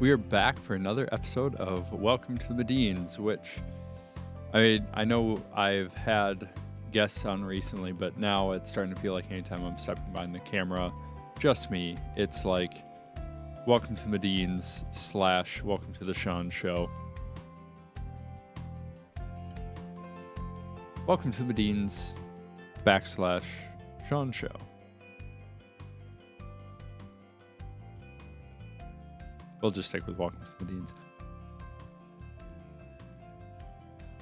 We are back for another episode of Welcome to the Medins, which I know I've had guests on recently, but now it's starting to feel like anytime I'm stepping behind the camera, just me, it's like Welcome to the Medins / Welcome to the Sean Show. Welcome to the Medins / Sean Show. We'll just stick with Welcome to the Medins.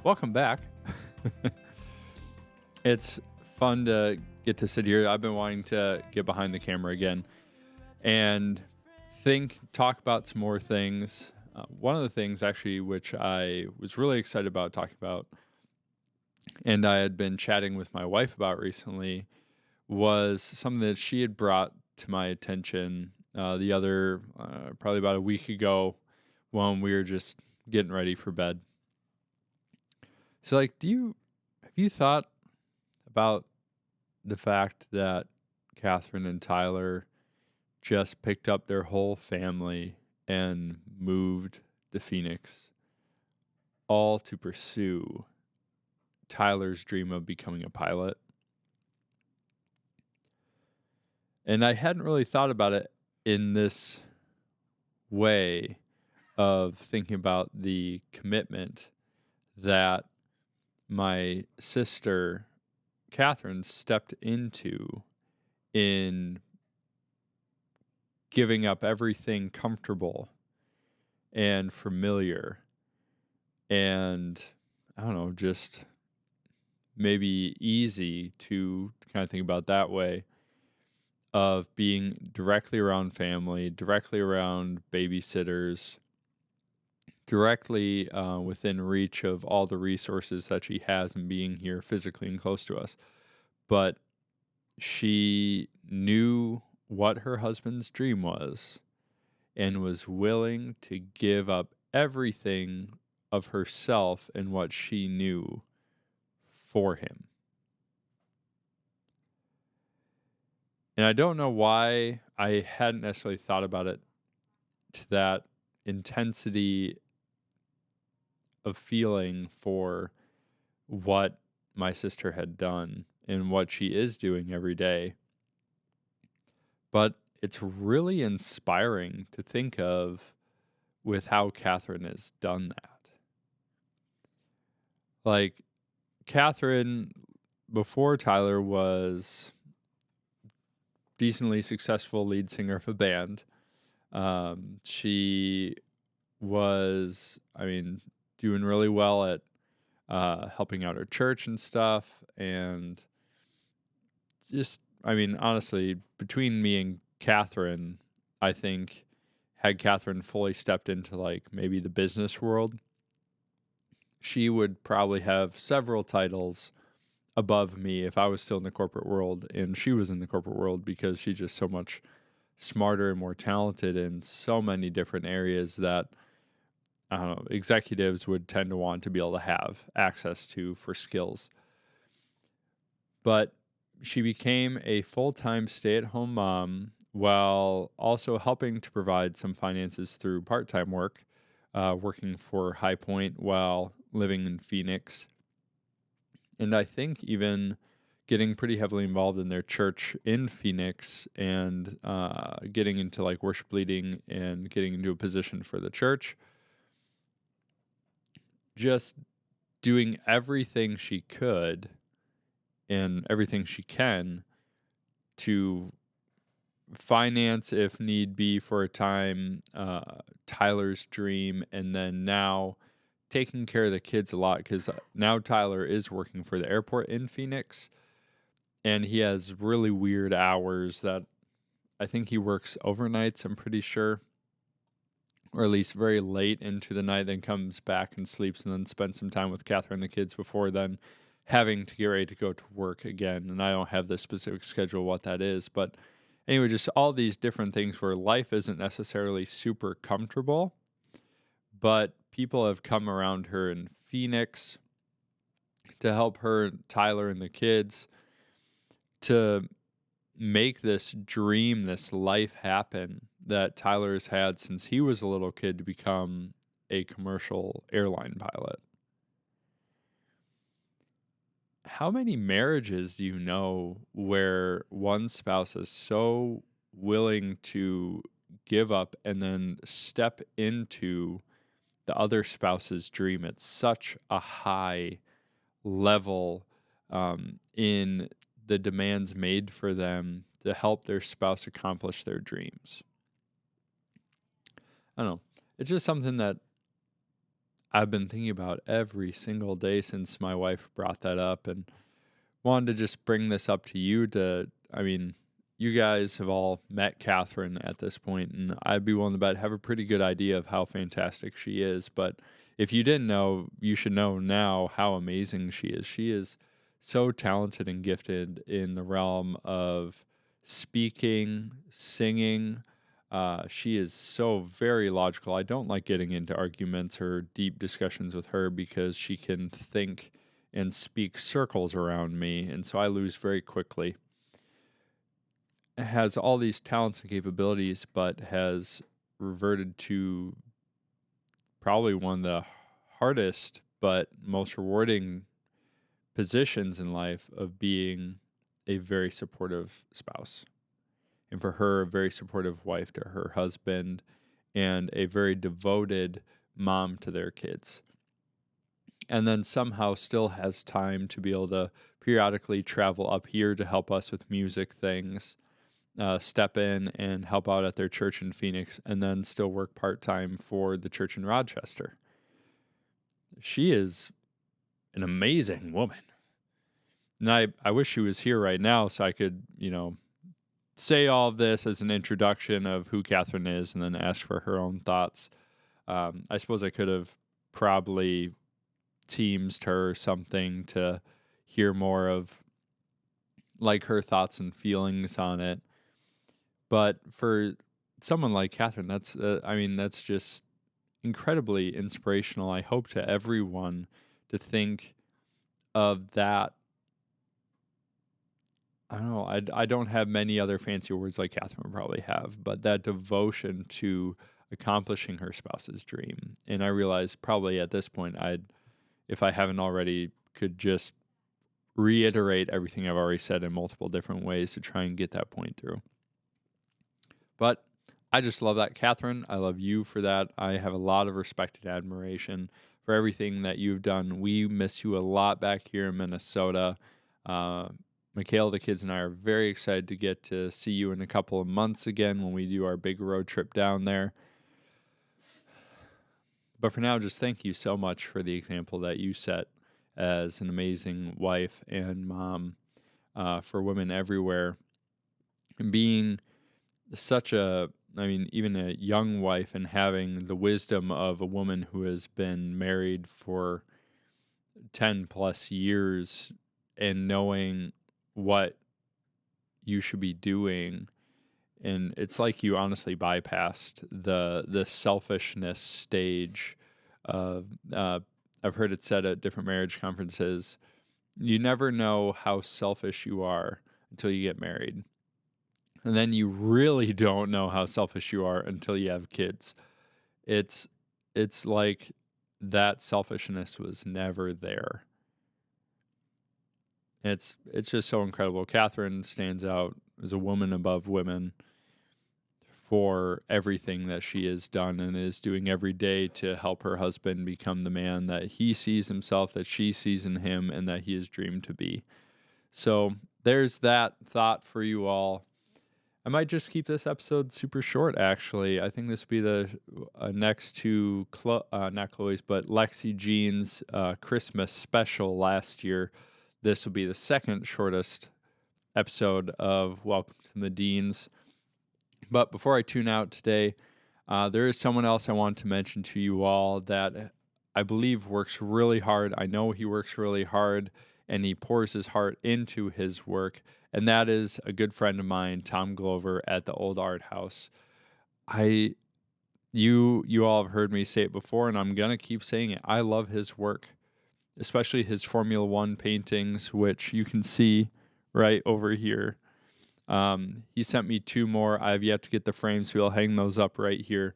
Welcome back. It's fun to get to sit here. I've been wanting to get behind the camera again and talk about some more things. One of the things actually which I was really excited about talking about and I had been chatting with my wife about recently was something that she had brought to my attention probably about a week ago when we were just getting ready for bed. So, have you thought about the fact that Catherine and Tyler just picked up their whole family and moved to Phoenix, all to pursue Tyler's dream of becoming a pilot? And I hadn't really thought about it in this way of thinking about the commitment that my sister Catherine stepped into in giving up everything comfortable and familiar and, I don't know, just maybe easy to kind of think about that way, of being directly around family, directly around babysitters, directly within reach of all the resources that she has and being here physically and close to us. But she knew what her husband's dream was and was willing to give up everything of herself and what she knew for him. And I don't know why I hadn't necessarily thought about it to that intensity of feeling for what my sister had done and what she is doing every day. But it's really inspiring to think of with how Catherine has done that. Like, Catherine, before Tyler, was decently successful lead singer of a band. She was, doing really well at helping out her church and stuff. And just, honestly, between me and Catherine, I think had Catherine fully stepped into maybe the business world, she would probably have several titles above me if I was still in the corporate world and she was in the corporate world, because she's just so much smarter and more talented in so many different areas that executives would tend to want to be able to have access to for skills. But she became a full-time stay-at-home mom while also helping to provide some finances through part-time work, working for High Point while living in Phoenix. And I think even getting pretty heavily involved in their church in Phoenix and getting into worship leading and getting into a position for the church. Just doing everything she could and everything she can to finance, if need be, for a time, Tyler's dream, and then now taking care of the kids a lot, because now Tyler is working for the airport in Phoenix, and he has really weird hours that I think he works overnights, I'm pretty sure, or at least very late into the night, then comes back and sleeps and then spends some time with Catherine and the kids before then having to get ready to go to work again. And I don't have the specific schedule what that is, but anyway, just all these different things where life isn't necessarily super comfortable, but people have come around her in Phoenix to help her, Tyler, and the kids to make this dream, this life happen that Tyler's had since he was a little kid to become a commercial airline pilot. How many marriages do you know where one spouse is so willing to give up and then step into the other spouse's dream at such a high level in the demands made for them to help their spouse accomplish their dreams? I don't know. It's just something that I've been thinking about every single day since my wife brought that up, and wanted to just bring this up to you you guys have all met Catherine at this point, and I'd be willing to bet have a pretty good idea of how fantastic she is. But if you didn't know, you should know now how amazing she is. She is so talented and gifted in the realm of speaking, singing. She is so very logical. I don't like getting into arguments or deep discussions with her because she can think and speak circles around me, and so I lose very quickly. Has all these talents and capabilities, but has reverted to probably one of the hardest but most rewarding positions in life of being a very supportive spouse. And for her, a very supportive wife to her husband, and a very devoted mom to their kids. And then somehow still has time to be able to periodically travel up here to help us with music things, step in and help out at their church in Phoenix, and then still work part-time for the church in Rochester. She is an amazing woman. And I wish she was here right now so I could, say all of this as an introduction of who Catherine is and then ask for her own thoughts. I suppose I could have probably teamed her or something to hear more of like her thoughts and feelings on it. But for someone like Catherine, that's just incredibly inspirational. I hope to everyone to think of that. I don't know. I don't have many other fancy words like Catherine would probably have, but that devotion to accomplishing her spouse's dream. And I realize probably at this point, if I haven't already, could just reiterate everything I've already said in multiple different ways to try and get that point through. But I just love that, Catherine. I love you for that. I have a lot of respect and admiration for everything that you've done. We miss you a lot back here in Minnesota. Michaela, the kids, and I are very excited to get to see you in a couple of months again when we do our big road trip down there. But for now, just thank you so much for the example that you set as an amazing wife and mom for women everywhere. And being even a young wife and having the wisdom of a woman who has been married for 10 plus years and knowing what you should be doing. And it's like you honestly bypassed the selfishness stage of, I've heard it said at different marriage conferences, you never know how selfish you are until you get married. And then you really don't know how selfish you are until you have kids. It's like that selfishness was never there. It's just so incredible. Catherine stands out as a woman above women for everything that she has done and is doing every day to help her husband become the man that he sees himself, that she sees in him, and that he has dreamed to be. So there's that thought for you all. I might just keep this episode super short, actually. I think this will be the next to, not Chloe's, but Lexi Jean's Christmas special last year. This will be the second shortest episode of Welcome to Medins. But before I tune out today, there is someone else I want to mention to you all that I believe works really hard. I know he works really hard, and he pours his heart into his work, and that is a good friend of mine, Tom Glover, at the Old Art House. You all have heard me say it before, and I'm going to keep saying it. I love his work, especially his Formula One paintings, which you can see right over here. He sent me 2 more. I have yet to get the frames, so we'll hang those up right here.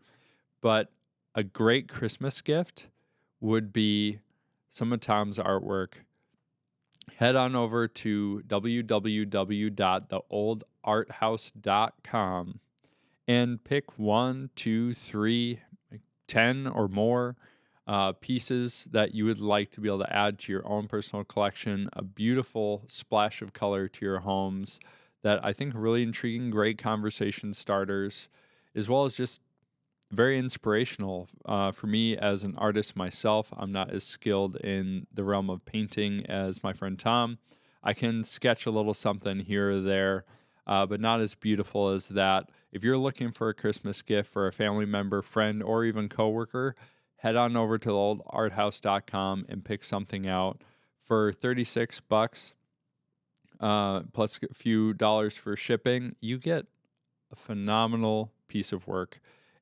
But a great Christmas gift would be some of Tom's artwork. Head on over to www.theoldarthouse.com and pick 1, 2, 3, 10 or more pieces that you would like to be able to add to your own personal collection. A beautiful splash of color to your homes that I think are really intriguing, great conversation starters, as well as just very inspirational for me as an artist myself. I'm not as skilled in the realm of painting as my friend Tom. I can sketch a little something here or there, but not as beautiful as that. If you're looking for a Christmas gift for a family member, friend, or even coworker, head on over to theoldarthouse.com and pick something out for $36 plus a few dollars for shipping. You get a phenomenal piece of work,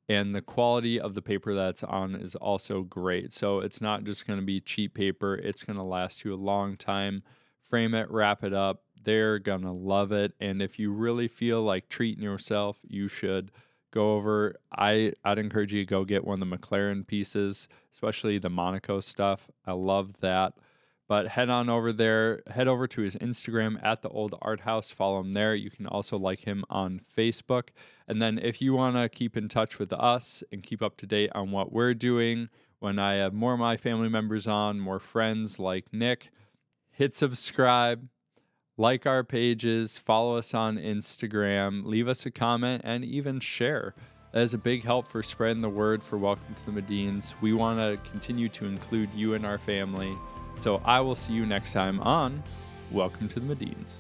and the quality of the paper that's on is also great. So it's not just going to be cheap paper. It's going to last you a long time. Frame it, wrap it up. They're going to love it. And if you really feel like treating yourself, you should go over. I'd encourage you to go get one of the McLaren pieces, especially the Monaco stuff. I love that. But head on over there, head over to his Instagram at The Old Art House. Follow him there. You can also like him on Facebook. And then if you want to keep in touch with us and keep up to date on what we're doing, when I have more of my family members on, more friends like Nick, hit subscribe, like our pages, follow us on Instagram, leave us a comment, and even share. That is a big help for spreading the word for Welcome to the Medins. We want to continue to include you in our family. So I will see you next time on Welcome to the Medins.